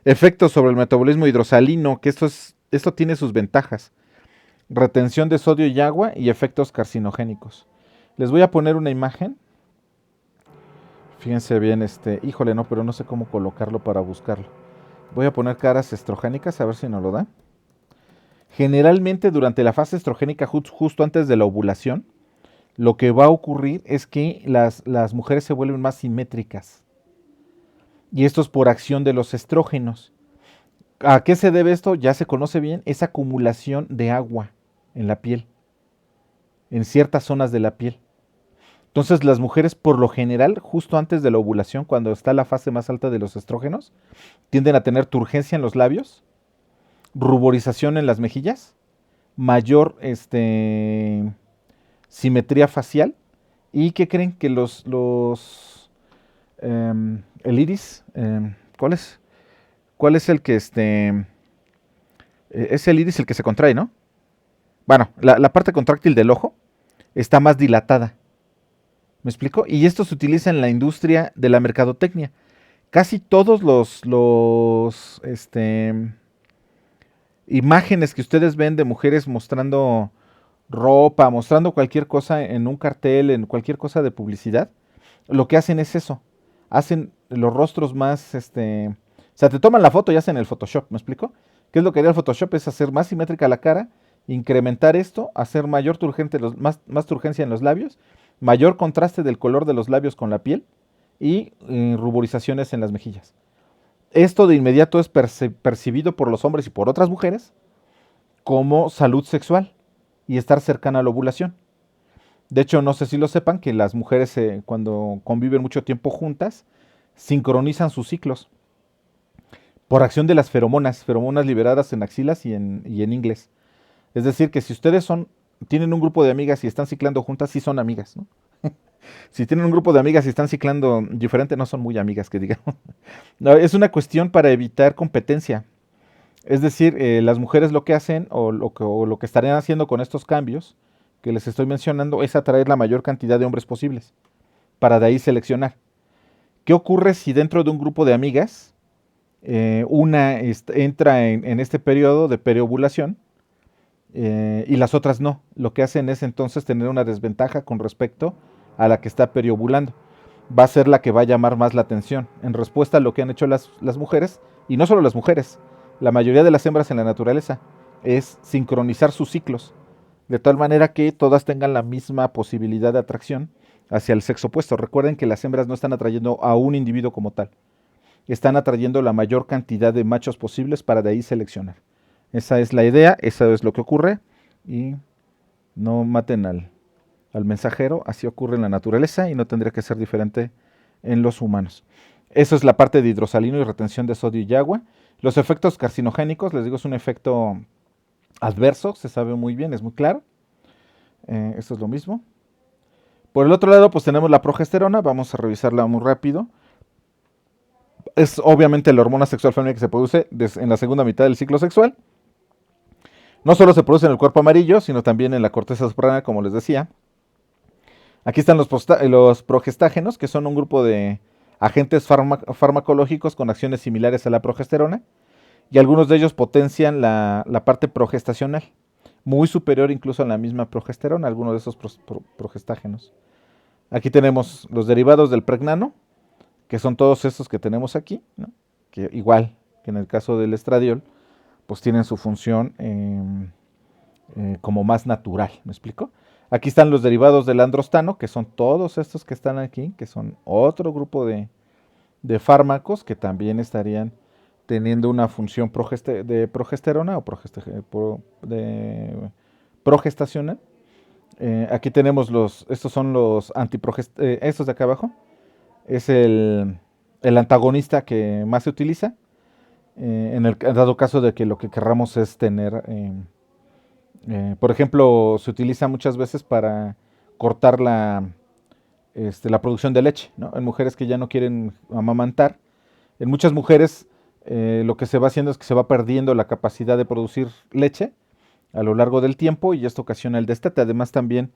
Efectos sobre el metabolismo hidrosalino, que esto tiene sus ventajas. Retención de sodio y agua y efectos carcinogénicos. Les voy a poner una imagen. Fíjense bien, híjole, no, pero no sé cómo colocarlo para buscarlo. Voy a poner caras estrogénicas, a ver si nos lo da. Generalmente durante la fase estrogénica, justo antes de la ovulación, lo que va a ocurrir es que las mujeres se vuelven más simétricas. Y esto es por acción de los estrógenos. ¿A qué se debe esto? Ya se conoce bien, es acumulación de agua en la piel, en ciertas zonas de la piel. Entonces las mujeres por lo general, justo antes de la ovulación, cuando está la fase más alta de los estrógenos, tienden a tener turgencia en los labios, ruborización en las mejillas, mayor simetría facial y ¿qué creen? Que el iris, ¿cuál es? ¿Cuál es el que es el iris el que se contrae, ¿no? Bueno, la parte contráctil del ojo está más dilatada. ¿Me explico? Y esto se utiliza en la industria de la mercadotecnia. Casi todos imágenes que ustedes ven de mujeres mostrando ropa, mostrando cualquier cosa en un cartel, en cualquier cosa de publicidad, lo que hacen es eso. Hacen los rostros más, o sea, te toman la foto y hacen el Photoshop, ¿me explico? ¿Qué es lo que haría el Photoshop? Es hacer más simétrica la cara, incrementar esto, hacer mayor más turgencia en los labios, mayor contraste del color de los labios con la piel y ruborizaciones en las mejillas. Esto de inmediato es percibido por los hombres y por otras mujeres como salud sexual y estar cercana a la ovulación. De hecho, no sé si lo sepan, que las mujeres cuando conviven mucho tiempo juntas, sincronizan sus ciclos por acción de las feromonas liberadas en axilas y en ingles. Es decir, que si ustedes tienen un grupo de amigas y están ciclando juntas, sí son amigas, ¿no? Si tienen un grupo de amigas y están ciclando diferente, no son muy amigas, que digamos. No, es una cuestión para evitar competencia. Es decir, las mujeres lo que hacen o lo que estarían haciendo con estos cambios que les estoy mencionando es atraer la mayor cantidad de hombres posibles para de ahí seleccionar. ¿Qué ocurre si dentro de un grupo de amigas una entra en este periodo de periovulación y las otras no? Lo que hacen es entonces tener una desventaja con respecto a la que está periovulando. Va a ser la que va a llamar más la atención en respuesta a lo que han hecho las mujeres, y no solo las mujeres, la mayoría de las hembras en la naturaleza, es sincronizar sus ciclos, de tal manera que todas tengan la misma posibilidad de atracción hacia el sexo opuesto. Recuerden que las hembras no están atrayendo a un individuo como tal, están atrayendo la mayor cantidad de machos posibles para de ahí seleccionar. Esa es la idea, eso es lo que ocurre, y no maten al mensajero, así ocurre en la naturaleza y no tendría que ser diferente en los humanos. Eso es la parte de hidrosalino y retención de sodio y agua. Los efectos carcinogénicos, les digo, es un efecto adverso, se sabe muy bien, es muy claro. Esto es lo mismo. Por el otro lado, pues tenemos la progesterona, vamos a revisarla muy rápido. Es obviamente la hormona sexual femenina que se produce en la segunda mitad del ciclo sexual. No solo se produce en el cuerpo amarillo, sino también en la corteza suprarrenal, como les decía. Aquí están los progestágenos, que son un grupo de agentes farmacológicos con acciones similares a la progesterona, y algunos de ellos potencian la parte progestacional, muy superior incluso a la misma progesterona, algunos de esos progestágenos. Aquí tenemos los derivados del pregnano, que son todos estos que tenemos aquí, ¿no? Que igual que en el caso del estradiol, pues tienen su función como más natural, ¿me explico? Aquí están los derivados del androstano, que son todos estos que están aquí, que son otro grupo de fármacos que también estarían teniendo una función de progesterona o de progestacional. Aquí tenemos estos son los estos de acá abajo, es el antagonista que más se utiliza, en el dado caso de que lo que querramos es tener, por ejemplo, se utiliza muchas veces para cortar la producción de leche, ¿no? En mujeres que ya no quieren amamantar. En muchas mujeres lo que se va haciendo es que se va perdiendo la capacidad de producir leche a lo largo del tiempo y esto ocasiona el destete. Además también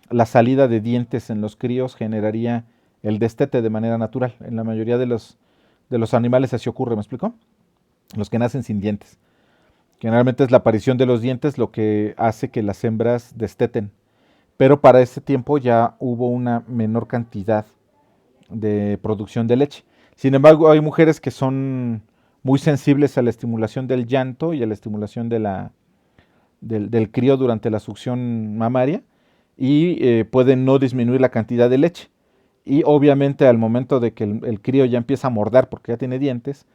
la salida de dientes en los críos generaría el destete de manera natural. En la mayoría de los animales así ocurre, ¿me explico? Los que nacen sin dientes. Generalmente es la aparición de los dientes lo que hace que las hembras desteten. Pero para ese tiempo ya hubo una menor cantidad de producción de leche. Sin embargo, hay mujeres que son muy sensibles a la estimulación del llanto y a la estimulación del crío durante la succión mamaria y pueden no disminuir la cantidad de leche. Y obviamente al momento de que el crío ya empieza a morder porque ya tiene dientes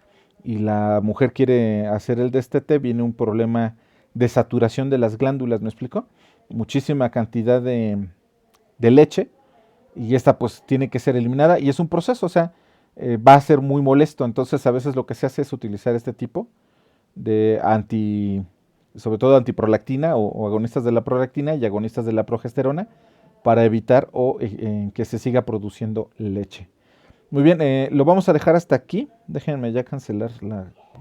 y la mujer quiere hacer el destete, viene un problema de saturación de las glándulas, ¿me explico? Muchísima cantidad de leche y esta pues tiene que ser eliminada y es un proceso, o sea, va a ser muy molesto, entonces a veces lo que se hace es utilizar este tipo de sobre todo antiprolactina o agonistas de la prolactina y agonistas de la progesterona para evitar que se siga produciendo leche. Muy bien, lo vamos a dejar hasta aquí, déjenme ya cancelar la grabación.